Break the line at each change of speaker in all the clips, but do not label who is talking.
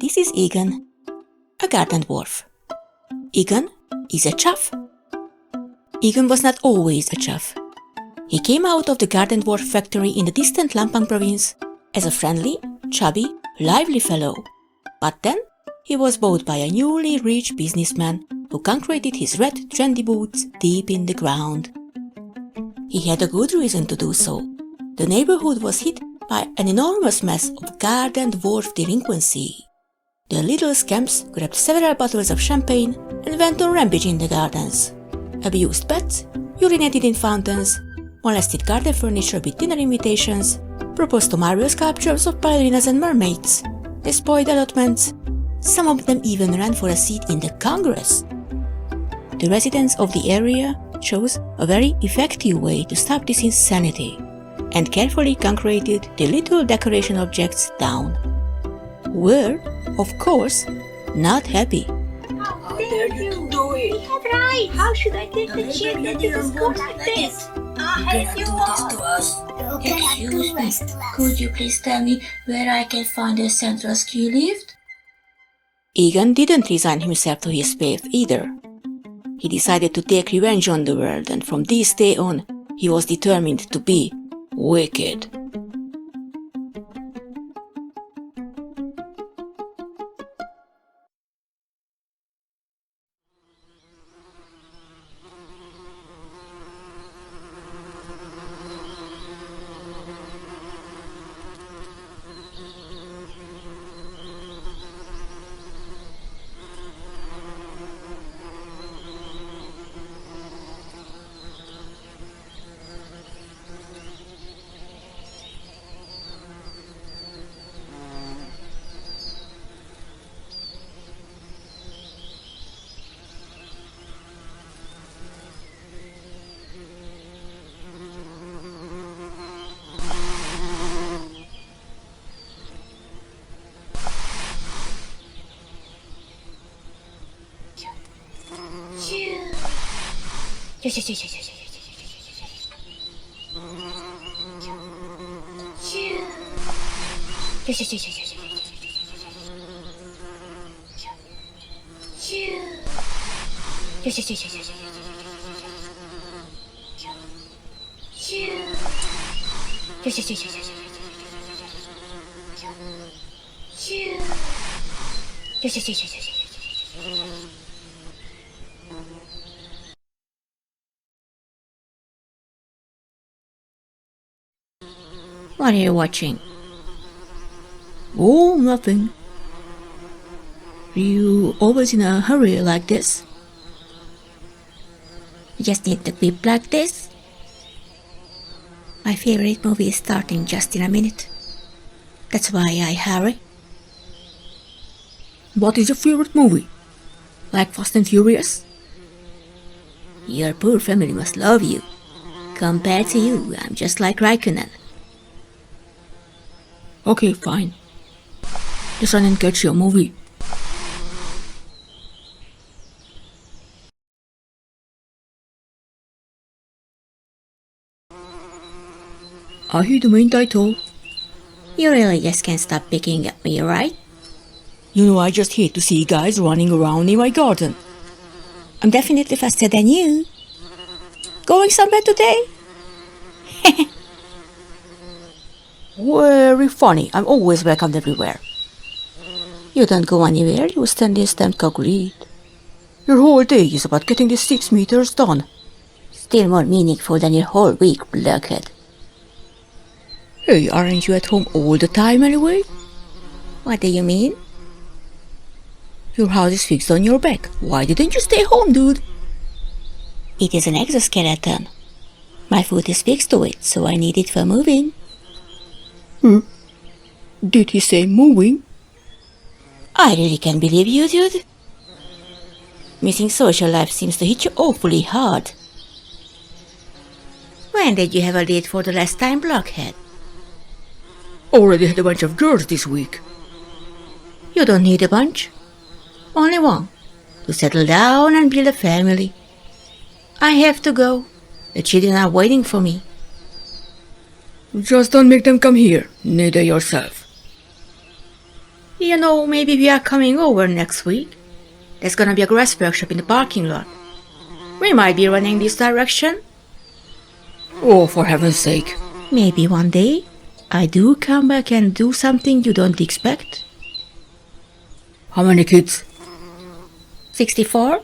This is Egon, a garden dwarf. Egon is a chaff. Egon was not always a chaff. He came out of the garden dwarf factory in the distant Lampang province as a friendly, chubby, lively fellow. But then he was bought by a newly rich businessman who concreted his red trendy boots deep in the ground. He had a good reason to do so. The neighborhood was hit by an enormous mess of garden dwarf delinquency. The little scamps grabbed several bottles of champagne and went on rampage in the gardens. Abused pets, urinated in fountains, molested garden furniture with dinner invitations, proposed to marble sculptures of ballerinas and mermaids, despoiled allotments. Some of them even ran for a seat in the Congress. The residents of the area chose a very effective way to stop this insanity and carefully concreted the little decoration objects down. Were, of course, not happy.
How dare you do it? We have rights. How should I take the children to the school like this? I hate you all.
Excuse me, could you please tell me where I can find a central ski lift?
Egon didn't resign himself to his fate either. He decided to take revenge on the world, and from this day on, he was determined to be wicked. What are you watching? Oh, nothing. You always in a hurry like this? You just need to clip like this? My favorite movie is starting just in a minute. That's why I hurry. What is your favorite movie? Like Fast and Furious? Your poor family must love you. Compared to you, I'm just like Raikkonen. Okay, fine. Just run and catch your movie. Are you the main title? You really just can't stop picking at me, right? You know I just hate to see guys running around in my garden. I'm definitely faster than you. Going somewhere today? Very funny. I'm always welcomed everywhere. You don't go anywhere, you stand in stand concrete. Your whole day is about getting this 6 meters done. Still more meaningful than your whole week, blockhead. Hey, aren't you at home all the time anyway? What do you mean? Your house is fixed on your back. Why didn't you stay home, dude? It is an exoskeleton. My foot is fixed to it, so I need it for moving. Did he say moving? I really can't believe you, dude. Missing social life seems to hit you awfully hard. When did you have a date for the last time, blockhead? Already had a bunch of girls this week. You don't need a bunch. Only one. To settle down and build a family. I have to go. The children are waiting for me. Just don't make them come here, neither yourself. You know, maybe we are coming over next week. There's gonna be a grass workshop in the parking lot. We might be running this direction.
Oh, for heaven's sake.
Maybe one day I do come back and do something you don't expect.
How many kids?
64?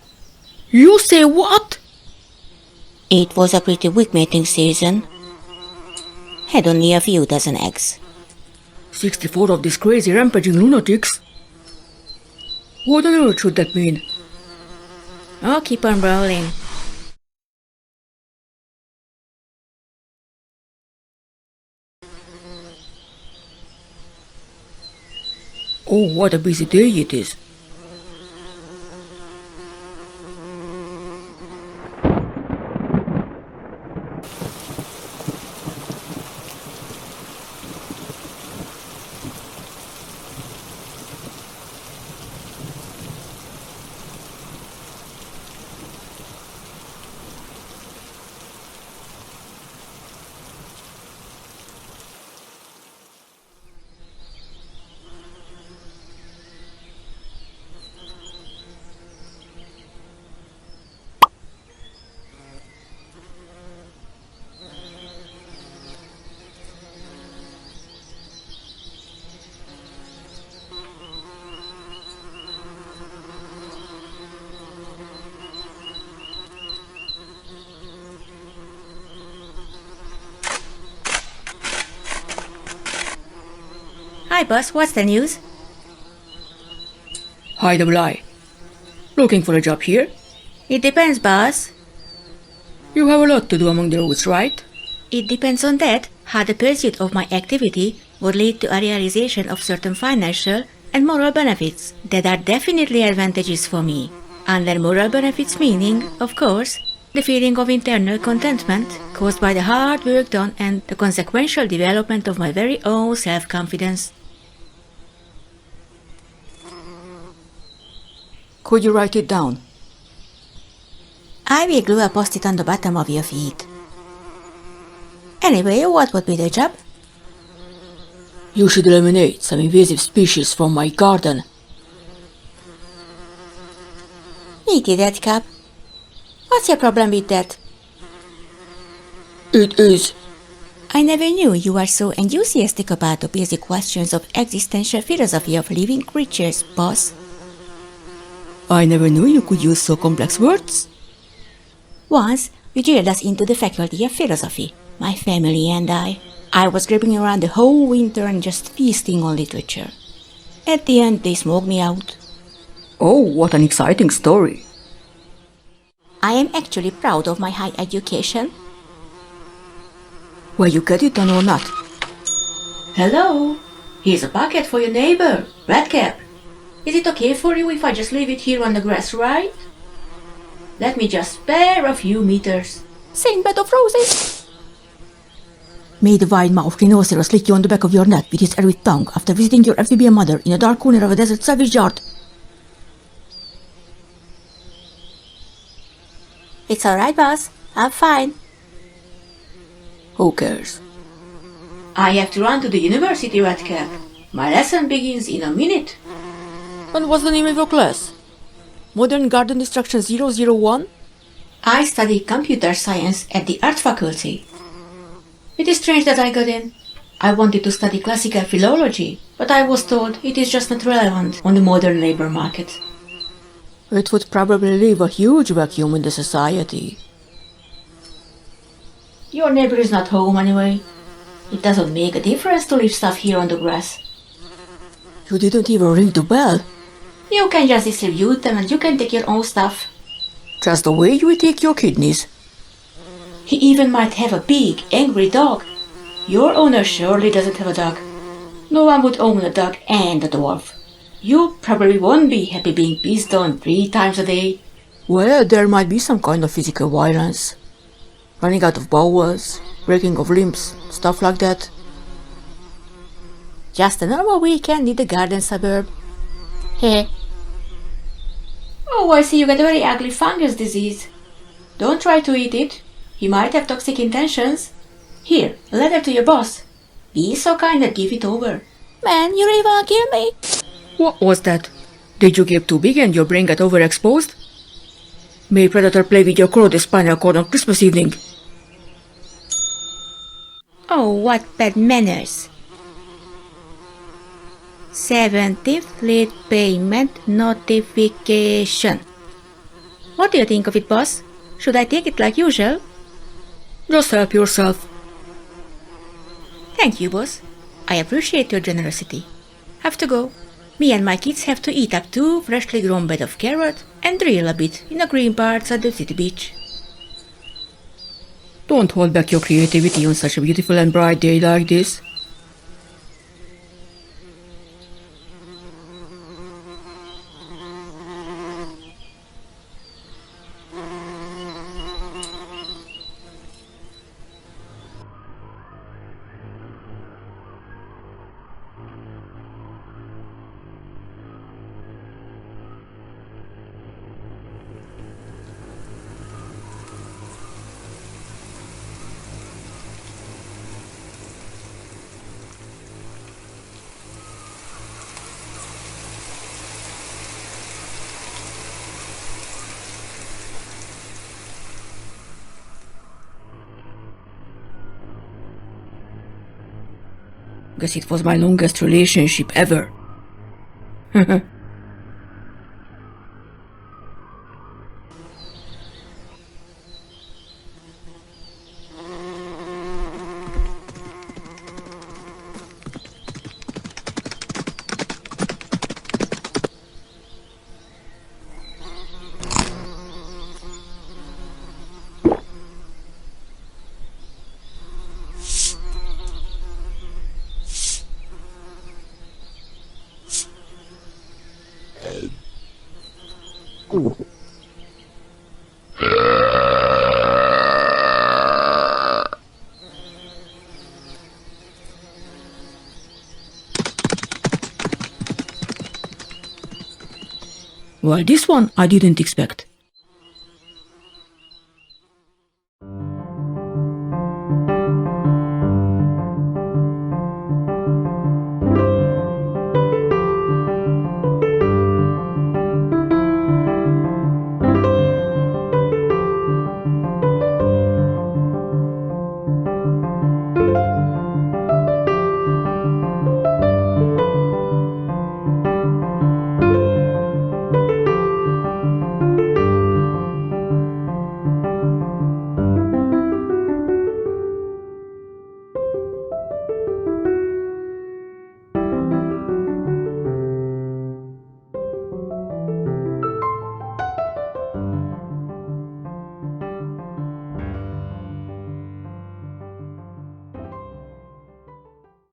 You say what?
It was a pretty weak mating season. Had only a few dozen eggs.
64 of these crazy rampaging lunatics? What on earth should that mean?
Oh, keep on rolling.
Oh, what a busy day it is.
Hi, boss. What's the news?
Hi, double I. Looking for a job here?
It depends, boss.
You have a lot to do among the roads, right?
It depends on that, how the pursuit of my activity would lead to a realization of certain financial and moral benefits that are definitely advantages for me. Under moral benefits meaning, of course, the feeling of internal contentment caused by the hard work done and the consequential development of my very own self-confidence.
Could you write it down?
I will glue a post-it on the bottom of your feet. Anyway, what would be the job?
You should eliminate some invasive species from my garden.
Meaty that, Cap. What's your problem with that?
It is.
I never knew you were so enthusiastic about the basic questions of existential philosophy of living creatures, boss.
I never knew you could use so complex words.
Once, you drilled us into the faculty of philosophy, my family and I. I was gripping around the whole winter and just feasting on literature. At the end, they smoked me out.
Oh, what an exciting story.
I am actually proud of my high education.
Where you get it done or not?
Hello, here's a bucket for your neighbor, Redcap. Is it okay for you if I just leave it here on the grass, right? Let me just spare a few meters. Same bed of roses.
May the wide-mouthed rhinoceros lick you on the back of your neck with his arid tongue after visiting your amphibian mother in a dark corner of a desert savage yard.
It's alright, boss. I'm fine.
Who cares?
I have to run to the university, Redcap. My lesson begins in a minute.
And what's the name of your class? Modern Garden Destruction 001?
I study computer science at the art faculty. It is strange that I got in. I wanted to study classical philology, but I was told it is just not relevant on the modern labor market.
It would probably leave a huge vacuum in the society.
Your neighbor is not home anyway. It doesn't make a difference to leave stuff here on the grass.
You didn't even ring the bell.
You can just distribute them and you can take your own stuff.
Just the way you would take your kidneys.
He even might have a big, angry dog. Your owner surely doesn't have a dog. No one would own a dog and a dwarf. You probably won't be happy being pissed on 3 times a day.
Well, there might be some kind of physical violence. Running out of bowels, breaking of limbs, stuff like that.
Just a normal weekend in the garden suburb. Heh. Oh, I see you got a very ugly fungus disease. Don't try to eat it. He might have toxic intentions. Here, a letter to your boss. Be so kind and give it over. Man, you really wanna kill me?
What was that? Did you get too big and your brain got overexposed? May Predator play with your corroded spinal cord on Christmas evening.
Oh, what bad manners. 70th late payment notification. What do you think of it, boss? Should I take it like usual?
Just help yourself.
Thank you, boss. I appreciate your generosity. Have to go. Me and my kids have to eat up 2 freshly grown beds of carrot and drill a bit in the green parts at the city beach.
Don't hold back your creativity on such a beautiful and bright day like this. Guess it was my longest relationship ever. Well, this one I didn't expect.